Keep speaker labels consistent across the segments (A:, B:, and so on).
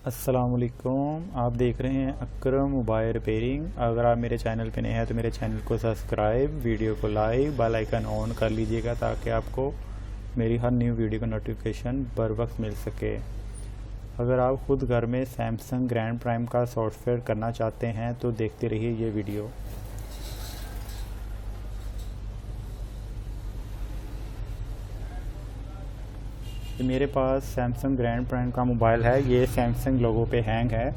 A: अस्सलामुअलैकुम। आप देख रहे हैं अकरम मोबाइल रिपेयरिंग। अगर आप मेरे चैनल पे नए हैं तो मेरे चैनल को सब्सक्राइब, वीडियो को लाइक, बेल आइकन ऑन कर लीजिएगा ताकि आपको मेरी हर न्यू वीडियो का नोटिफिकेशन बर वक्त मिल सके। अगर आप ख़ुद घर में सैमसंग ग्रैंड प्राइम का सॉफ्टवेयर करना चाहते हैं तो देखते रहिए ये वीडियो। मेरे पास सैमसंग ग्रैंड प्राइम का मोबाइल है। ये सैमसंग लोगो पे हैंग है।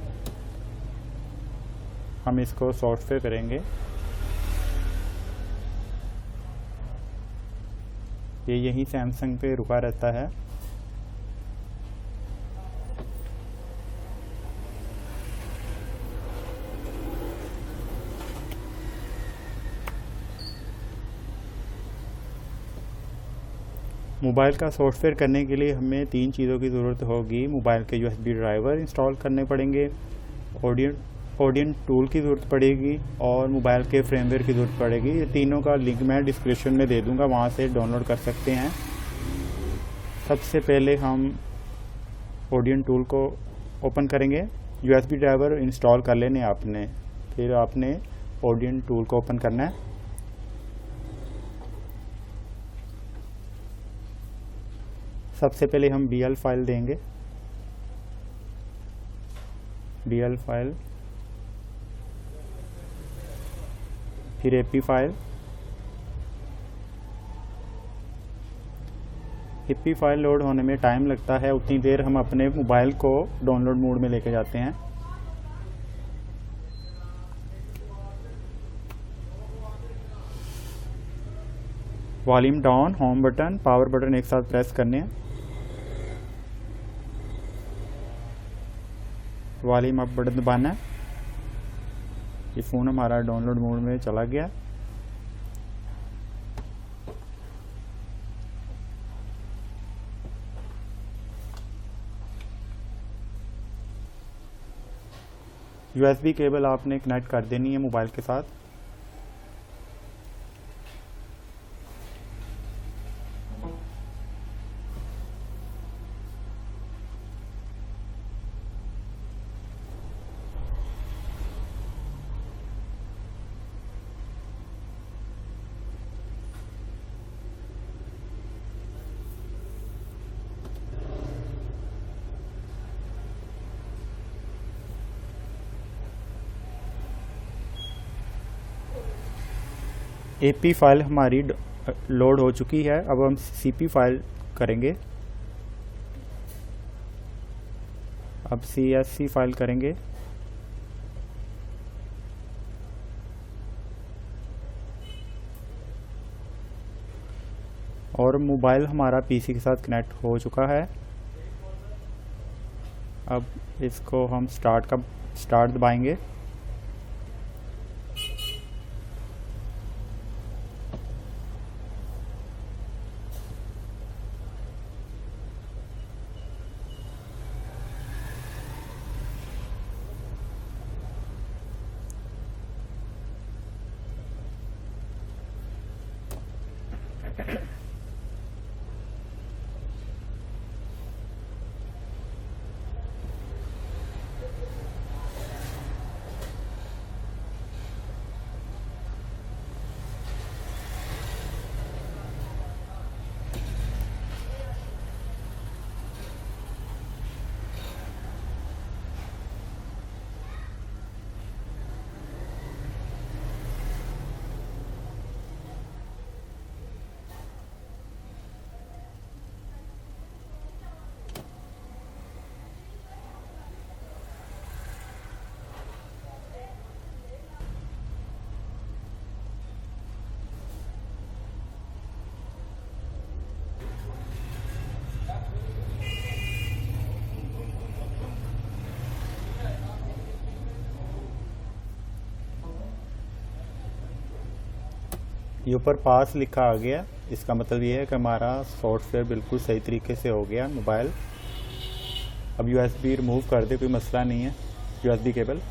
A: हम इसको सॉफ्टवेयर करेंगे। ये यहीं सैमसंग पे रुका रहता है। मोबाइल का सॉफ्टवेयर करने के लिए हमें 3 चीज़ों की ज़रूरत होगी। मोबाइल के USB ड्राइवर इंस्टॉल करने पड़ेंगे, ऑडियन टूल की ज़रूरत पड़ेगी और मोबाइल के फ्रेमवेयर की ज़रूरत पड़ेगी। ये तीनों का लिंक मैं डिस्क्रिप्शन में दे दूँगा, वहाँ से डाउनलोड कर सकते हैं। सबसे पहले हम ऑडियन टूल को ओपन करेंगे। USB ड्राइवर इंस्टॉल कर लेने आपने, फिर आपने ऑडियन टूल को ओपन करना है। सबसे पहले हम BL फाइल देंगे। BL फाइल, फिर AP file. AP file load होने में टाइम लगता है, उतनी देर हम अपने मोबाइल को डाउनलोड मोड में लेके जाते हैं। Volume down, home button, power button एक साथ प्रेस करने हैं। वॉल्यूम अप बटन दबाना है। ये फ़ोन हमारा डाउनलोड मोड में चला गया। USB केबल आपने कनेक्ट कर देनी है मोबाइल के साथ। AP फाइल हमारी लोड हो चुकी है। अब हम CP फाइल करेंगे। अब CSC फाइल करेंगे। और मोबाइल हमारा PC के साथ कनेक्ट हो चुका है। अब इसको हम स्टार्ट दबाएंगे। ये ऊपर पास लिखा आ गया। इसका मतलब ये है कि हमारा सॉफ्टवेयर बिल्कुल सही तरीके से हो गया मोबाइल। अब USB रिमूव कर दे, कोई मसला नहीं है। USB केबल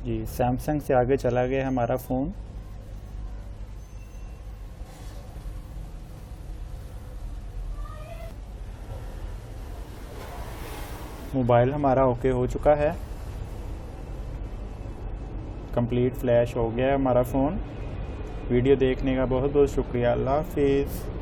A: जी, सैमसंग से आगे चला गया हमारा फ़ोन। मोबाइल हमारा ओके हो चुका है, कंप्लीट फ्लैश हो गया है हमारा फ़ोन। वीडियो देखने का बहुत बहुत शुक्रिया। अल्लाह हाफिज़।